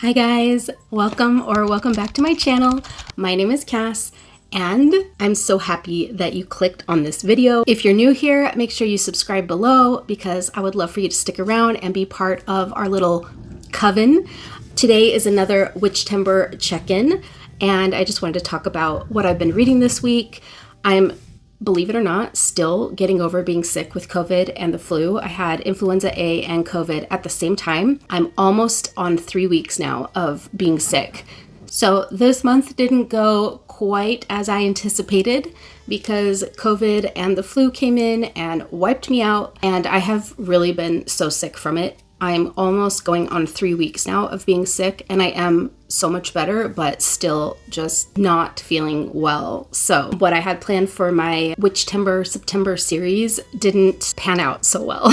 Hi guys, welcome back to my channel. My name is Cass and I'm so happy that you clicked on this video. If you're new here, make sure you subscribe below because I would love for you to stick around and be part of our little coven. Today is another WITCHtember check-in and I just wanted to talk about what I've been reading this week. I'm, believe it or not, still getting over being sick with COVID and the flu. I had influenza A and COVID at the same time. I'm almost on 3 weeks now of being sick. So this month didn't go quite as I anticipated because COVID and the flu came in and wiped me out, and I have really been so sick from it. I'm almost going on 3 weeks now of being sick, and I am so much better, but still just not feeling well. So what I had planned for my WITCHtember September series didn't pan out so well.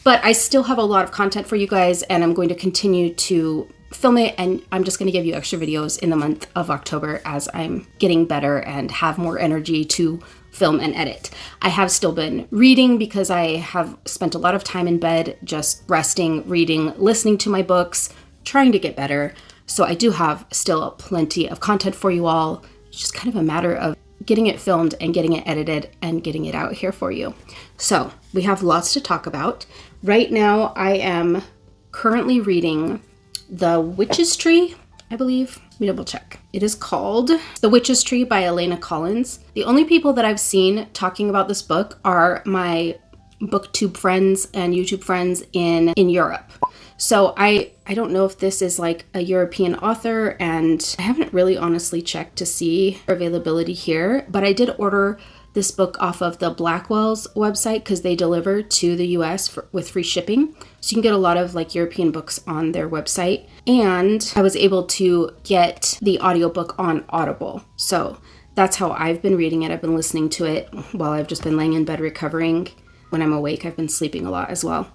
But I still have a lot of content for you guys, and I'm going to continue to film it, and I'm just going to give you extra videos in the month of October as I'm getting better and have more energy to film and edit. I have still been reading because I have spent a lot of time in bed just resting, reading, listening to my books, trying to get better. So I do have still plenty of content for you all. It's just kind of a matter of getting it filmed and getting it edited and getting it out here for you. So we have lots to talk about. Right now I am currently reading The Witch's Tree, I believe. Let me double check. It is called The Witch's Tree by Elena Collins. The only people that I've seen talking about this book are my booktube friends and YouTube friends in Europe. So I don't know if this is like a European author, and I haven't really honestly checked to see availability here, but I did order this book off of the Blackwell's website because they deliver to the US with free shipping. So you can get a lot of like European books on their website. And I was able to get the audiobook on Audible. So that's how I've been reading it. I've been listening to it while I've just been laying in bed recovering. When I'm awake, I've been sleeping a lot as well.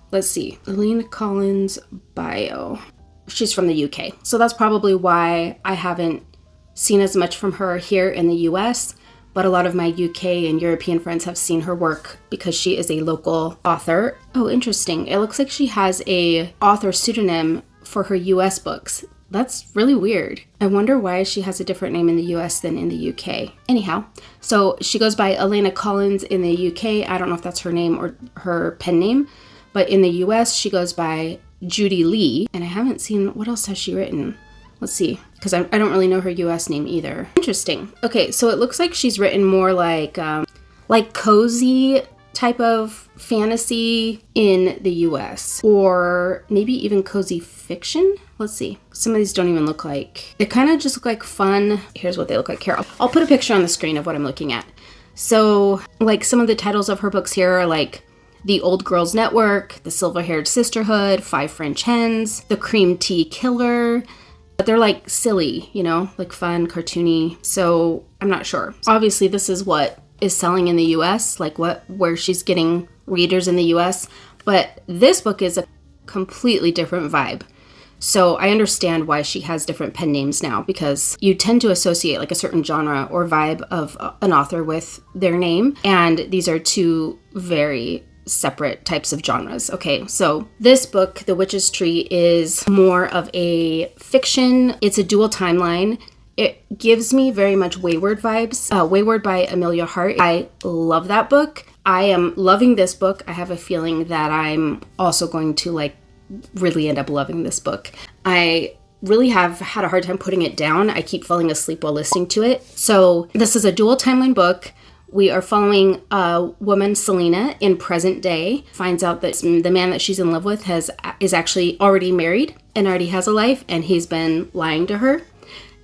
Let's see. Elena Collins bio. She's from the UK. So that's probably why I haven't seen as much from her here in the US. But a lot of my UK and European friends have seen her work because she is a local author. Oh, interesting. It looks like she has a author pseudonym for her US books. That's really weird. I wonder why she has a different name in the US than in the UK. Anyhow, so she goes by Elena Collins in the UK. I don't know if that's her name or her pen name, but in the US she goes by Judy Lee. And I haven't seen, what else has she written? Let's see, because I don't really know her US name either. Interesting. Okay, so it looks like she's written more like cozy type of fantasy in the US, or maybe even cozy fiction. Let's see. Some of these don't even look like, they kind of just look like fun. Here's what they look like here. I'll put a picture on the screen of what I'm looking at. So like some of the titles of her books here are like The Old Girls Network, The Silver-Haired Sisterhood, 5 French Hens, The Cream Tea Killer. But they're like silly, you know, like fun, cartoony. So I'm not sure. Obviously, this is what is selling in the US, like where she's getting readers in the US. But this book is a completely different vibe. So I understand why she has different pen names now, because you tend to associate like a certain genre or vibe of an author with their name. And these are two very separate types of genres. Okay, so this book, The Witch's Tree, is more of a fiction. It's a dual timeline. It gives me very much Wayward vibes. Wayward by Amelia Hart. I love that book. I am loving this book. I have a feeling that I'm also going to like really end up loving this book. I really have had a hard time putting it down. I keep falling asleep while listening to it. So this is a dual timeline book. We are following a woman, Selena, in present day, finds out that the man that she's in love with is actually already married and already has a life, and he's been lying to her.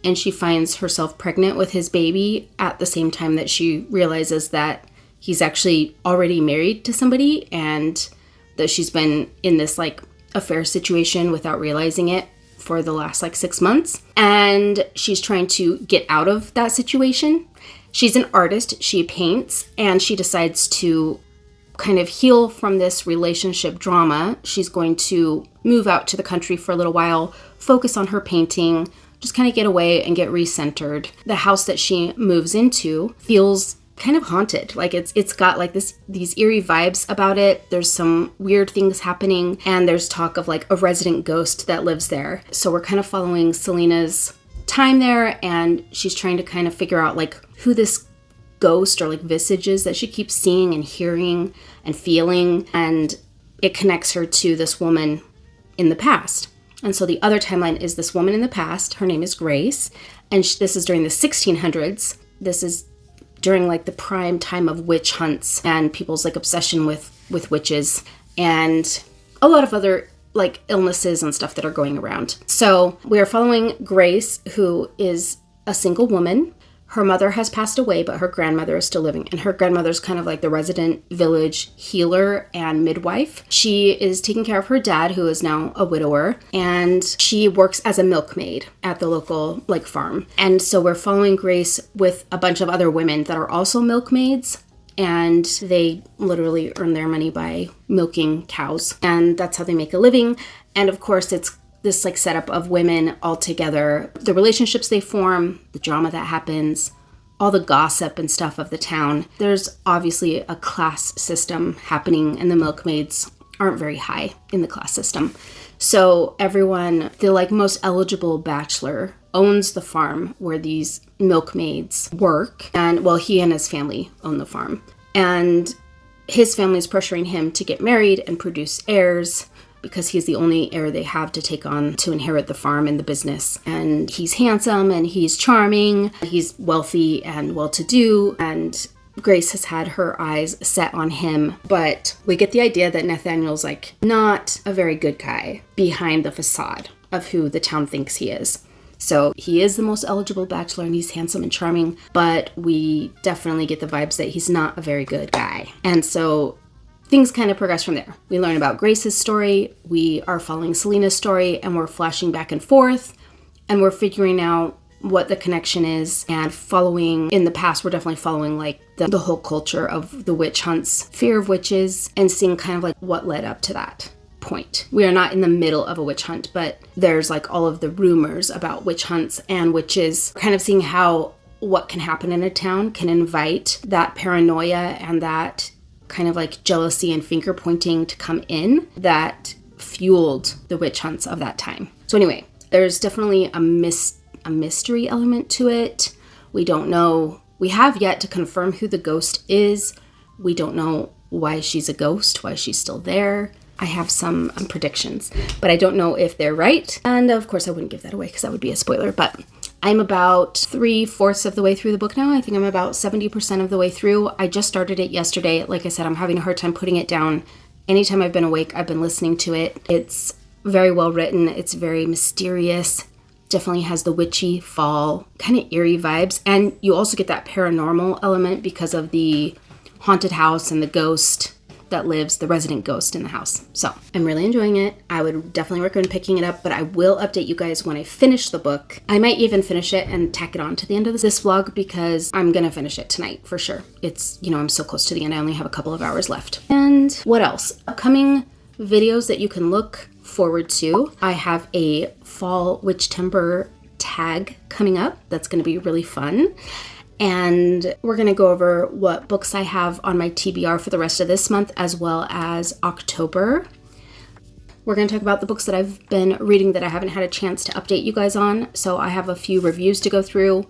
And she finds herself pregnant with his baby at the same time that she realizes that he's actually already married to somebody, and that she's been in this like affair situation without realizing it for the last like 6 months. And she's trying to get out of that situation. She's an artist, she paints, and she decides to kind of heal from this relationship drama. She's going to move out to the country for a little while, focus on her painting, just kind of get away and get recentered. The house that she moves into feels kind of haunted. Like it's got like these eerie vibes about it. There's some weird things happening, and there's talk of like a resident ghost that lives there. So we're kind of following Selena's time there, and she's trying to kind of figure out like who this ghost or like visage is that she keeps seeing and hearing and feeling, and it connects her to this woman in the past. And so the other timeline is this woman in the past. Her name is Grace, and this is during the 1600s. This is during like the prime time of witch hunts and people's like obsession with witches and a lot of other like illnesses and stuff that are going around. So we are following Grace, who is a single woman. Her mother has passed away, but her grandmother is still living. And her grandmother's kind of like the resident village healer and midwife. She is taking care of her dad, who is now a widower, and she works as a milkmaid at the local like farm. And so we're following Grace with a bunch of other women that are also milkmaids, and they literally earn their money by milking cows. And that's how they make a living. And of course, it's this like setup of women all together, the relationships they form, the drama that happens, all the gossip and stuff of the town. There's obviously a class system happening, and the milkmaids aren't very high in the class system. So everyone, the like most eligible bachelor owns the farm where these milkmaids work, and well, he and his family own the farm. And his family is pressuring him to get married and produce heirs, because he's the only heir they have to take on to inherit the farm and the business. And he's handsome and he's charming, he's wealthy and well-to-do, and Grace has had her eyes set on him. But we get the idea that Nathaniel's like not a very good guy behind the facade of who the town thinks he is. So he is the most eligible bachelor and he's handsome and charming, but we definitely get the vibes that he's not a very good guy. And so things kind of progress from there. We learn about Grace's story, we are following Selena's story, and we're flashing back and forth, and we're figuring out what the connection is, and following, in the past, we're definitely following like the whole culture of the witch hunts, fear of witches, and seeing kind of like what led up to that point. We are not in the middle of a witch hunt, but there's like all of the rumors about witch hunts and witches, kind of seeing how what can happen in a town can invite that paranoia and that kind of like jealousy and finger pointing to come in that fueled the witch hunts of that time. So anyway, there's definitely a mystery element to it. We don't know, we have yet to confirm who the ghost is. We don't know why she's a ghost, why she's still there. I have some predictions, but I don't know if they're right. And of course I wouldn't give that away because that would be a spoiler, but I'm about 3/4 of the way through the book now. I think I'm about 70% of the way through. I just started it yesterday. Like I said, I'm having a hard time putting it down. Anytime I've been awake, I've been listening to it. It's very well written. It's very mysterious. Definitely has the witchy fall, kind of eerie vibes. And you also get that paranormal element because of the haunted house and the ghost that lives, the resident ghost in the house. So I'm really enjoying it. I would definitely recommend picking it up, but I will update you guys when I finish the book. I might even finish it and tack it on to the end of this vlog because I'm gonna finish it tonight for sure. It's, you know, I'm so close to the end. I only have a couple of hours left. And what else? Upcoming videos that you can look forward to. I have a fall WITCHtember tag coming up. That's gonna be really fun. And we're going to go over what books I have on my TBR for the rest of this month, as well as October. We're going to talk about the books that I've been reading that I haven't had a chance to update you guys on. So I have a few reviews to go through.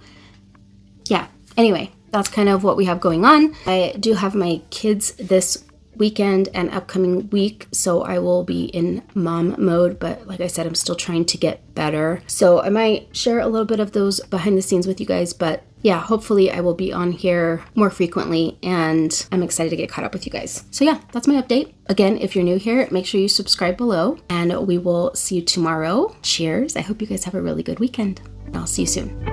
Yeah, anyway, that's kind of what we have going on. I do have my kids this weekend and upcoming week, so I will be in mom mode, but like I said, I'm still trying to get better. So I might share a little bit of those behind the scenes with you guys, but yeah, hopefully I will be on here more frequently, and I'm excited to get caught up with you guys. So yeah, that's my update. Again, if you're new here, make sure you subscribe below, and we will see you tomorrow. Cheers. I hope you guys have a really good weekend. I'll see you soon.